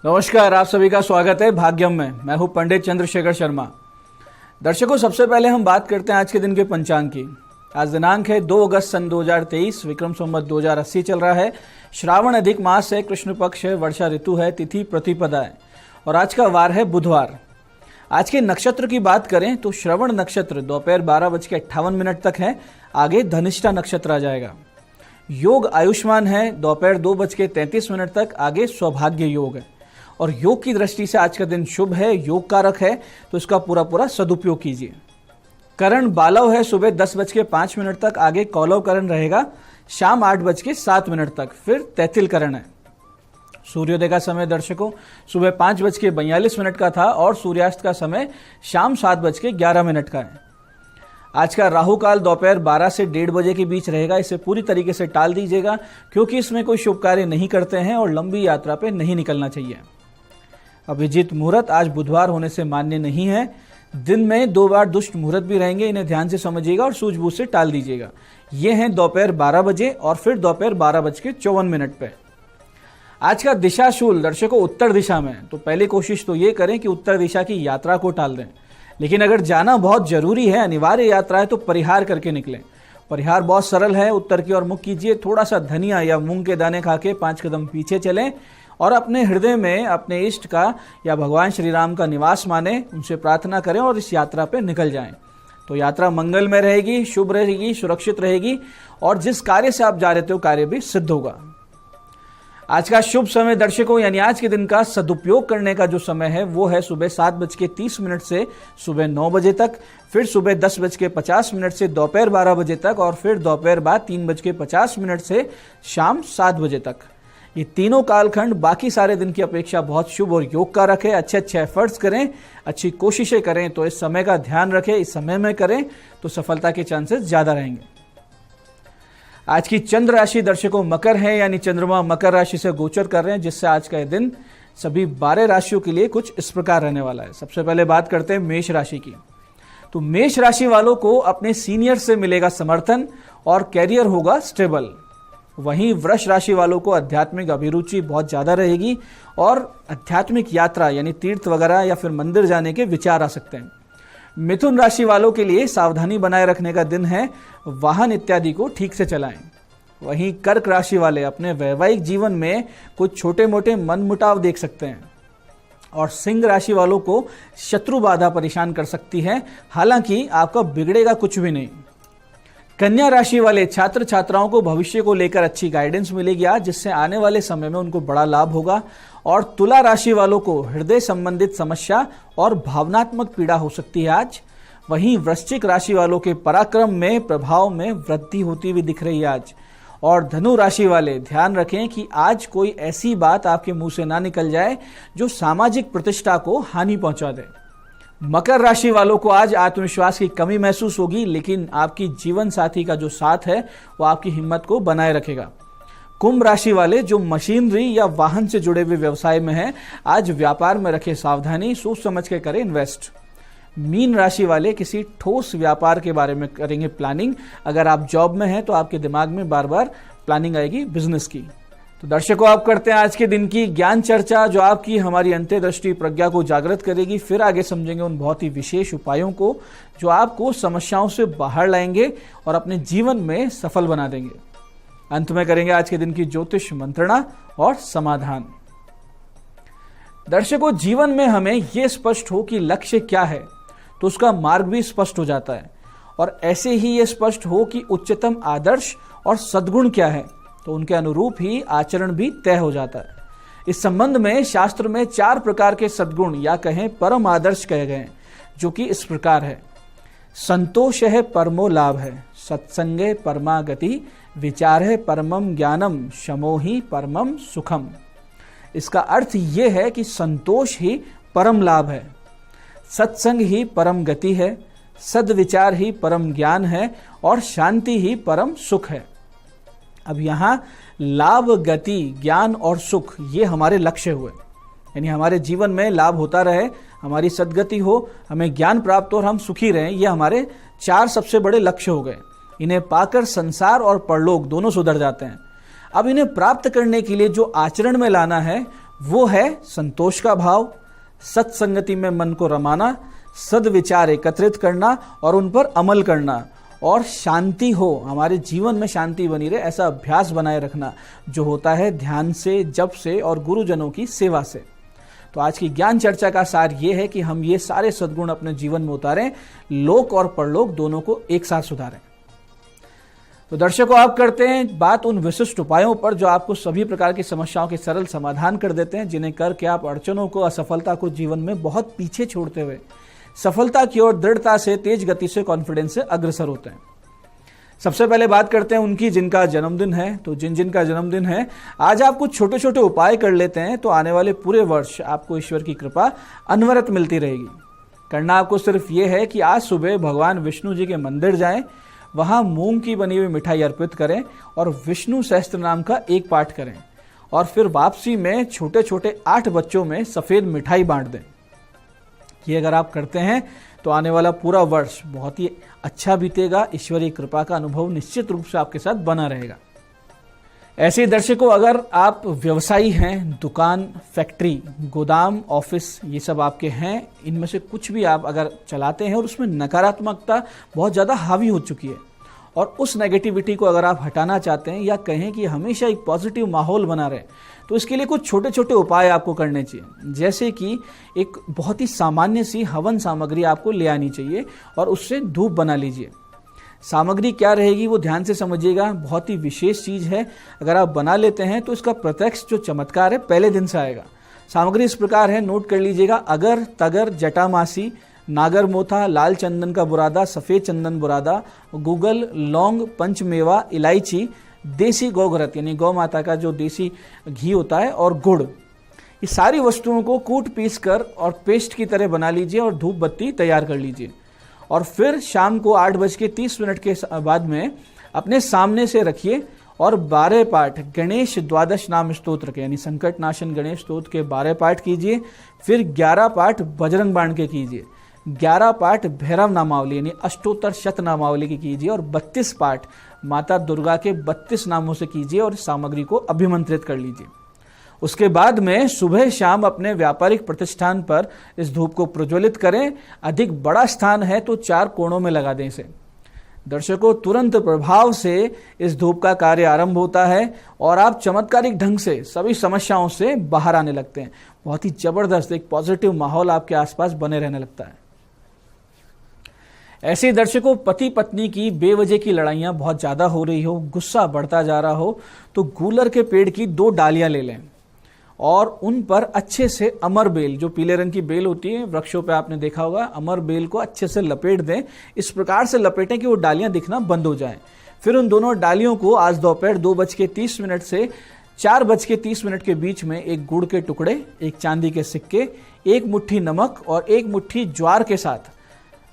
नमस्कार, आप सभी का स्वागत है भाग्यम में। मैं हूं पंडित चंद्रशेखर शर्मा। दर्शकों, सबसे पहले हम बात करते हैं आज के दिन के पंचांग की। आज दिनांक है 2 अगस्त सन 2023, विक्रम संवत 2080 चल रहा है। श्रावण अधिक मास है, कृष्ण पक्ष है, वर्षा ऋतु है, तिथि प्रतिपदा है और आज का वार है बुधवार। आज के नक्षत्र की बात करें तो श्रवण नक्षत्र दोपहर 12:58 तक है, आगे धनिष्ठा नक्षत्र आ जाएगा। योग आयुष्मान है, दोपहर 2:33 तक, आगे सौभाग्य योग है और योग की दृष्टि से आज का दिन शुभ है, योग कारक है, तो इसका पूरा सदुपयोग कीजिए। करण बालव है, सुबह 10:05 तक, आगे कौलव करण रहेगा शाम 8:07 तक, फिर तैतिल करण है। सूर्योदय का समय दर्शकों सुबह 5:42 का था और सूर्यास्त का समय शाम 7:11 का है। आज का राहु काल दोपहर 12 से 1:30 बजे के बीच रहेगा। इसे पूरी तरीके से टाल दीजिएगा क्योंकि इसमें कोई शुभ कार्य नहीं करते हैं और लंबी यात्रा पे नहीं निकलना चाहिए। अभिजीत मुहूर्त आज बुधवार होने से मान्य नहीं है। दिन में 2 बार दुष्ट मुहूर्त भी रहेंगे, इन्हें ध्यान से समझिएगा और सूझबूझ से टाल दीजिएगा। ये हैं दोपहर 12 बजे और फिर दोपहर 12:54 पे। आज का दिशाशूल दर्शकों उत्तर दिशा में, तो पहली कोशिश तो ये करें कि उत्तर दिशा की यात्रा को टाल दें। लेकिन अगर जाना बहुत जरूरी है, अनिवार्य यात्रा है, तो परिहार करके निकलें। परिहार बहुत सरल है, उत्तर की ओर मुख कीजिए, थोड़ा सा धनिया या मूंग के दाने खा के 5 कदम पीछे चलें और अपने हृदय में अपने इष्ट का या भगवान श्री राम का निवास माने, उनसे प्रार्थना करें और इस यात्रा पे निकल जाएं। तो यात्रा मंगलमय रहेगी, शुभ रहेगी, सुरक्षित रहेगी और जिस कार्य से आप जा रहे थे वो कार्य भी सिद्ध होगा। आज का शुभ समय दर्शकों यानी आज के दिन का सदुपयोग करने का जो समय है वो है सुबह 7:30 से सुबह 9 बजे तक, फिर सुबह 10:50 से दोपहर 12 बजे तक और फिर दोपहर बाद 3:50 से शाम 7 बजे तक। ये तीनों कालखंड बाकी सारे दिन की अपेक्षा बहुत शुभ और योग कारक है। अच्छे एफर्ट्स करें, अच्छी कोशिशें करें, तो इस समय का ध्यान रखें, इस समय में करें तो सफलता के चांसेस ज्यादा रहेंगे। आज की चंद्र राशि दर्शकों मकर है, यानी चंद्रमा मकर राशि से गोचर कर रहे हैं, जिससे आज का दिन सभी 12 राशियों के लिए कुछ इस प्रकार रहने वाला है। सबसे पहले बात करते हैं मेष राशि की। तो मेष राशि वालों को अपने सीनियर से मिलेगा समर्थन और कैरियर होगा स्टेबल। वहीं वृष राशि वालों को आध्यात्मिक अभिरुचि बहुत ज्यादा रहेगी और आध्यात्मिक यात्रा यानी तीर्थ वगैरह या फिर मंदिर जाने के विचार आ सकते हैं। मिथुन राशि वालों के लिए सावधानी बनाए रखने का दिन है, वाहन इत्यादि को ठीक से चलाएं। वहीं कर्क राशि वाले अपने वैवाहिक जीवन में कुछ छोटे मोटे मनमुटाव देख सकते हैं और सिंह राशि वालों को शत्रु बाधा परेशान कर सकती है, हालांकि आपका बिगड़ेगा कुछ भी नहीं। कन्या राशि वाले छात्र छात्राओं को भविष्य को लेकर अच्छी गाइडेंस मिलेगी आज, जिससे आने वाले समय में उनको बड़ा लाभ होगा। और तुला राशि वालों को हृदय संबंधित समस्या और भावनात्मक पीड़ा हो सकती है आज। वहीं वृश्चिक राशि वालों के पराक्रम में प्रभाव में वृद्धि होती हुई दिख रही है आज। और धनु राशि वाले ध्यान रखें कि आज कोई ऐसी बात आपके मुंह से ना निकल जाए जो सामाजिक प्रतिष्ठा को हानि पहुंचा दे। मकर राशि वालों को आज आत्मविश्वास की कमी महसूस होगी, लेकिन आपकी जीवन साथी का जो साथ है वो आपकी हिम्मत को बनाए रखेगा। कुंभ राशि वाले जो मशीनरी या वाहन से जुड़े हुए व्यवसाय में हैं, आज व्यापार में रखें सावधानी, सोच समझ के करें इन्वेस्ट। मीन राशि वाले किसी ठोस व्यापार के बारे में करेंगे प्लानिंग। अगर आप जॉब में हैं तो आपके दिमाग में बार बार प्लानिंग आएगी बिजनेस की। तो दर्शकों, आप करते हैं आज के दिन की ज्ञान चर्चा जो आपकी हमारी अंतर्दृष्टि प्रज्ञा को जागृत करेगी। फिर आगे समझेंगे उन बहुत ही विशेष उपायों को जो आपको समस्याओं से बाहर लाएंगे और अपने जीवन में सफल बना देंगे। अंत में करेंगे आज के दिन की ज्योतिष मंत्रणा और समाधान। दर्शकों, जीवन में हमें यह स्पष्ट हो कि लक्ष्य क्या है तो उसका मार्ग भी स्पष्ट हो जाता है, और ऐसे ही यह स्पष्ट हो कि उच्चतम आदर्श और सद्गुण क्या है तो उनके अनुरूप ही आचरण भी तय हो जाता है। इस संबंध में शास्त्र में 4 प्रकार के सद्गुण या कहें परम आदर्श कहे गए हैं, जो कि इस प्रकार है। संतोष है परमो लाभ है, सत्संगे परमा गति, विचार है परमम ज्ञानम, शमो ही परमम सुखम। इसका अर्थ यह है कि संतोष ही परम लाभ है, सत्संग ही परम गति है, सद्विचार ही परम ज्ञान है और शांति ही परम सुख है। अब यहाँ लाभ, गति, ज्ञान और सुख ये हमारे लक्ष्य हुए, यानी हमारे जीवन में लाभ होता रहे, हमारी सद्गति हो, हमें ज्ञान प्राप्त हो और हम सुखी रहें, ये हमारे 4 सबसे बड़े लक्ष्य हो गए। इन्हें पाकर संसार और परलोक दोनों सुधर जाते हैं। अब इन्हें प्राप्त करने के लिए जो आचरण में लाना है वो है संतोष का भाव, सत्संगति में मन को रमाना, सद्विचार एकत्रित करना और उन पर अमल करना, और शांति हो, हमारे जीवन में शांति बनी रहे ऐसा अभ्यास बनाए रखना, जो होता है ध्यान से, जप से और गुरुजनों की सेवा से। तो आज की ज्ञान चर्चा का सार ये है कि हम ये सारे सद्गुण अपने जीवन में उतारें, लोक और परलोक दोनों को एक साथ सुधारें। तो दर्शकों, आप करते हैं बात उन विशिष्ट उपायों पर जो आपको सभी प्रकार की समस्याओं के सरल समाधान कर देते हैं, जिन्हें करके आप अड़चनों को, असफलता को जीवन में बहुत पीछे छोड़ते हुए सफलता की ओर दृढ़ता से, तेज गति से, कॉन्फिडेंस से अग्रसर होते हैं। सबसे पहले बात करते हैं उनकी जिनका जन्मदिन है। तो जिनका जन्मदिन है, आज आप कुछ छोटे छोटे उपाय कर लेते हैं तो आने वाले पूरे वर्ष आपको ईश्वर की कृपा अनवरत मिलती रहेगी। करना आपको सिर्फ ये है कि आज सुबह भगवान विष्णु जी के मंदिर जाएं, वहां मूंग की बनी हुई मिठाई अर्पित करें और विष्णु सहस्त्र नाम का एक पाठ करें, और फिर वापसी में छोटे छोटे 8 बच्चों में सफेद मिठाई बांट दें। ये अगर आप करते हैं तो आने वाला पूरा वर्ष बहुत ही अच्छा बीतेगा। ईश्वरीय कृपा का अनुभव निश्चित रूप से आपके साथ बना रहेगा। ऐसे ही दर्शकों, अगर आप व्यवसायी हैं, दुकान, फैक्ट्री, गोदाम, ऑफिस, ये सब आपके हैं, इनमें से कुछ भी आप अगर चलाते हैं और उसमें नकारात्मकता बहुत ज़्यादा हावी हो चुकी है, और उस नेगेटिविटी को अगर आप हटाना चाहते हैं या कहें कि हमेशा एक पॉजिटिव माहौल बना रहे, तो इसके लिए कुछ छोटे छोटे उपाय आपको करने चाहिए। जैसे कि एक बहुत ही सामान्य सी हवन सामग्री आपको ले आनी चाहिए और उससे धूप बना लीजिए। सामग्री क्या रहेगी वो ध्यान से समझिएगा, बहुत ही विशेष चीज़ है। अगर आप बना लेते हैं तो इसका प्रत्यक्ष जो चमत्कार है पहले दिन से आएगा। सामग्री इस प्रकार है, नोट कर लीजिएगा। अगर, तगर, जटामासी, नागर मोथा, लाल चंदन का बुरादा, सफ़ेद चंदन बुरादा, गूगल, लौंग, पंचमेवा, इलायची, देसी गौघृत यानी गौ माता का जो देसी घी होता है, और गुड़। ये सारी वस्तुओं को कूट पीस कर और पेस्ट की तरह बना लीजिए और धूप बत्ती तैयार कर लीजिए। और फिर शाम को 8:30 के बाद में अपने सामने से रखिए और 12 पाठ गणेश द्वादश नाम स्तोत्र के यानी संकट नाशन गणेश स्तोत्र के 12 पाठ कीजिए। फिर 11 पाठ बजरंग बाण के कीजिए, 11 पाठ भैरव नामावली यानी अष्टोत्तर शत नामावली की कीजिए, और 32 पाठ माता दुर्गा के 32 नामों से कीजिए और सामग्री को अभिमंत्रित कर लीजिए। उसके बाद में सुबह शाम अपने व्यापारिक प्रतिष्ठान पर इस धूप को प्रज्वलित करें। अधिक बड़ा स्थान है तो 4 कोणों में लगा दें इसे। दर्शकों, तुरंत प्रभाव से इस धूप का कार्य आरंभ होता है और आप चमत्कारिक ढंग से सभी समस्याओं से बाहर आने लगते हैं। बहुत ही जबरदस्त एक पॉजिटिव माहौल आपके आसपास बने रहने लगता है। ऐसे ही दर्शकों, पति पत्नी की बेवजह की लड़ाइयाँ बहुत ज़्यादा हो रही हो, गुस्सा बढ़ता जा रहा हो, तो गूलर के पेड़ की 2 डालियाँ ले लें और उन पर अच्छे से अमर बेल, जो पीले रंग की बेल होती है वृक्षों पे आपने देखा होगा, अमर बेल को अच्छे से लपेट दें। इस प्रकार से लपेटें कि वो डालियाँ दिखना बंद हो जाएं। फिर उन दोनों डालियों को आज दोपहर 2:30 से 4:30 के बीच में एक गुड़ के टुकड़े, एक चांदी के सिक्के, 1 मुट्ठी नमक और 1 मुट्ठी ज्वार के साथ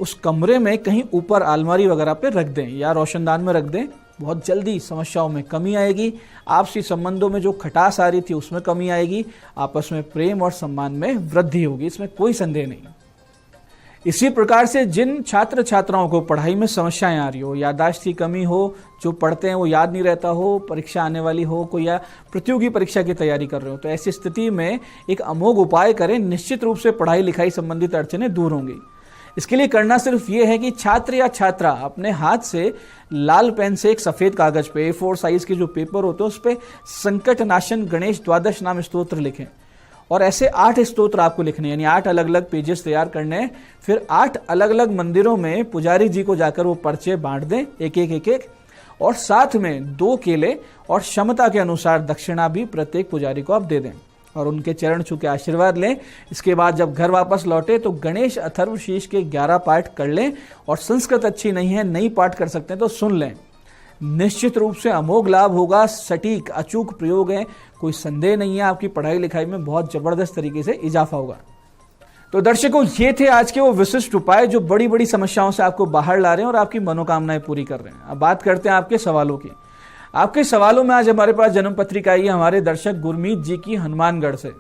उस कमरे में कहीं ऊपर अलमारी वगैरह पे रख दें या रोशनदान में रख दें। बहुत जल्दी समस्याओं में कमी आएगी, आपसी संबंधों में जो खटास आ रही थी उसमें कमी आएगी, आपस में प्रेम और सम्मान में वृद्धि होगी, इसमें कोई संदेह नहीं। इसी प्रकार से जिन छात्र छात्राओं को पढ़ाई में समस्याएं आ रही हो, याददाश्त की कमी हो, जो पढ़ते हैं वो याद नहीं रहता हो, परीक्षा आने वाली हो, कोई या प्रतियोगी परीक्षा की तैयारी कर रहे हो, तो ऐसी स्थिति में एक अमोघ उपाय करें। निश्चित रूप से पढ़ाई लिखाई संबंधित अड़चनें दूर होंगी। इसके लिए करना सिर्फ ये है कि छात्र या छात्रा अपने हाथ से लाल पेन से एक सफ़ेद कागज पे A4 साइज के जो पेपर होते हैं उस पे संकट नाशन गणेश द्वादश नाम स्तोत्र लिखें, और ऐसे 8 स्तोत्र आपको लिखने, यानी 8 अलग अलग पेजेस तैयार करने हैं। फिर 8 अलग अलग मंदिरों में पुजारी जी को जाकर वो पर्चे बांट दें, एक एक, और साथ में 2 केले और क्षमता के अनुसार दक्षिणा भी प्रत्येक पुजारी को आप दे दें और उनके चरण छू के आशीर्वाद लें। इसके बाद जब घर वापस लौटे तो गणेश अथर्वशीष के 11 पाठ कर लें, और संस्कृत अच्छी नहीं है, नई पाठ कर सकते हैं तो सुन लें। निश्चित रूप से अमोघ लाभ होगा, सटीक अचूक प्रयोग है, कोई संदेह नहीं है, आपकी पढ़ाई लिखाई में बहुत जबरदस्त तरीके से इजाफा होगा। तो दर्शकों, ये थे आज के वो विशिष्ट उपाय जो बड़ी बड़ी समस्याओं से आपको बाहर ला रहे हैं और आपकी मनोकामनाएं पूरी कर रहे हैं। अब बात करते हैं आपके सवालों की। आपके सवालों में आज हमारे पास जन्म पत्रिका आई है हमारे दर्शक गुरमीत जी की हनुमानगढ़ से।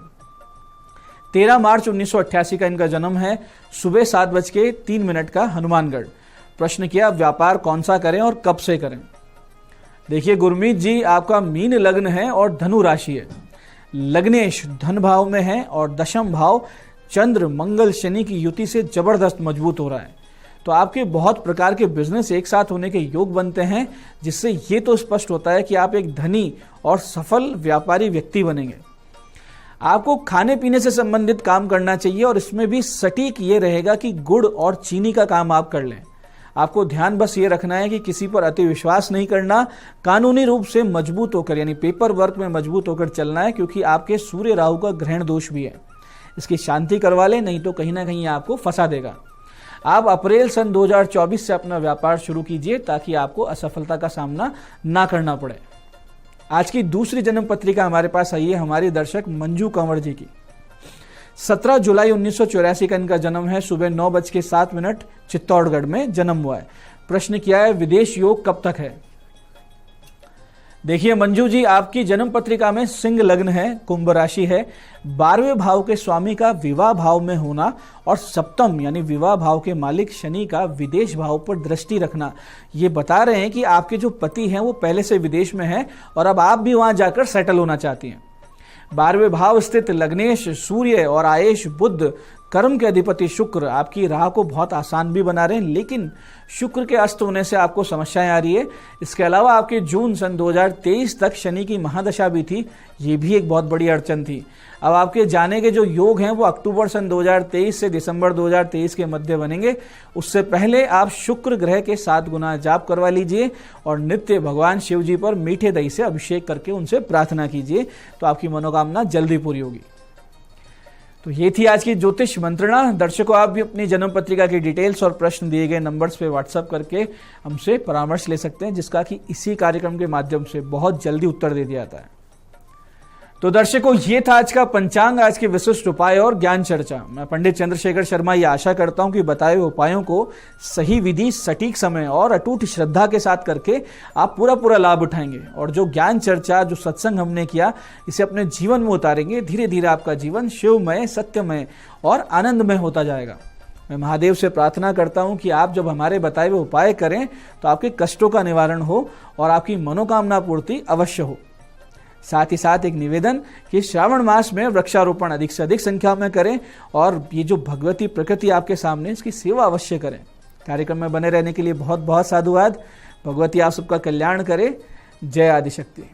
13 मार्च 1988 का इनका जन्म है, सुबह 7:03 का हनुमानगढ़। प्रश्न किया, व्यापार कौन सा करें और कब से करें। देखिए गुरमीत जी, आपका मीन लग्न है और धनु राशि है, लग्नेश धन भाव में है और दशम भाव चंद्र मंगल शनि की युति से जबरदस्त मजबूत हो रहा है। तो आपके बहुत प्रकार के बिजनेस एक साथ होने के योग बनते हैं, जिससे ये तो स्पष्ट होता है कि आप एक धनी और सफल व्यापारी व्यक्ति बनेंगे। आपको खाने पीने से संबंधित काम करना चाहिए और इसमें भी सटीक ये रहेगा कि गुड़ और चीनी का काम आप कर लें। आपको ध्यान बस ये रखना है कि किसी पर अति विश्वास नहीं करना, कानूनी रूप से मजबूत होकर यानी पेपर वर्क में मजबूत होकर चलना है, क्योंकि आपके सूर्य राहु का ग्रहण दोष भी है। इसकी शांति करवा लें, नहीं तो कहीं ना कहीं आपको फंसा देगा। आप अप्रैल सन 2024 से अपना व्यापार शुरू कीजिए ताकि आपको असफलता का सामना ना करना पड़े। आज की दूसरी जन्म पत्रिका हमारे पास आई है हमारी दर्शक मंजू कंवर जी की। 17 जुलाई 1984 का इनका जन्म है। सुबह 9:07 चित्तौड़गढ़ में जन्म हुआ है। प्रश्न किया है विदेश योग कब तक है। देखिए मंजू जी, आपकी जन्म पत्रिका में सिंह लग्न है, कुंभ राशि है, 12वें भाव के स्वामी का विवाह भाव में होना और सप्तम यानी विवाह भाव के मालिक शनि का विदेश भाव पर दृष्टि रखना, ये बता रहे हैं कि आपके जो पति हैं वो पहले से विदेश में हैं और अब आप भी वहां जाकर सेटल होना चाहती हैं। 12वें भाव स्थित लग्नेश सूर्य और आयेश बुध कर्म के अधिपति शुक्र आपकी राह को बहुत आसान भी बना रहे हैं, लेकिन शुक्र के अस्त होने से आपको समस्याएं आ रही है। इसके अलावा आपके जून सन 2023 तक शनि की महादशा भी थी, ये भी एक बहुत बड़ी अड़चन थी। अब आपके जाने के जो योग हैं वो अक्टूबर सन 2023 से दिसंबर 2023 के मध्य बनेंगे। उससे पहले आप शुक्र ग्रह के 7 गुना जाप करवा लीजिए और नित्य भगवान शिव जी पर मीठे दही से अभिषेक करके उनसे प्रार्थना कीजिए, तो आपकी मनोकामना जल्दी पूरी होगी। तो ये थी आज की ज्योतिष मंत्रणा। दर्शकों, आप भी अपनी जन्म पत्रिका की डिटेल्स और प्रश्न दिए गए नंबर्स पे व्हाट्सएप करके हमसे परामर्श ले सकते हैं, जिसका कि इसी कार्यक्रम के माध्यम से बहुत जल्दी उत्तर दे दिया जाता है। तो दर्शकों, ये था आज का पंचांग, आज के विशिष्ट उपाय और ज्ञान चर्चा। मैं पंडित चंद्रशेखर शर्मा ये आशा करता हूं कि बताए हुए उपायों को सही विधि, सटीक समय और अटूट श्रद्धा के साथ करके आप पूरा लाभ उठाएंगे और जो ज्ञान चर्चा, जो सत्संग हमने किया, इसे अपने जीवन में उतारेंगे। धीरे धीरे आपका जीवन शिवमय, सत्यमय और आनंदमय होता जाएगा। मैं महादेव से प्रार्थना करता हूं कि आप जब हमारे बताए हुए उपाय करें तो आपके कष्टों का निवारण हो और आपकी मनोकामना पूर्ति अवश्य हो। साथ ही साथ एक निवेदन कि श्रावण मास में वृक्षारोपण अधिक से अधिक संख्या में करें और ये जो भगवती प्रकृति आपके सामने, इसकी सेवा अवश्य करें। कार्यक्रम में बने रहने के लिए बहुत बहुत साधुवाद। भगवती आप सबका कल्याण करे। जय आदिशक्ति।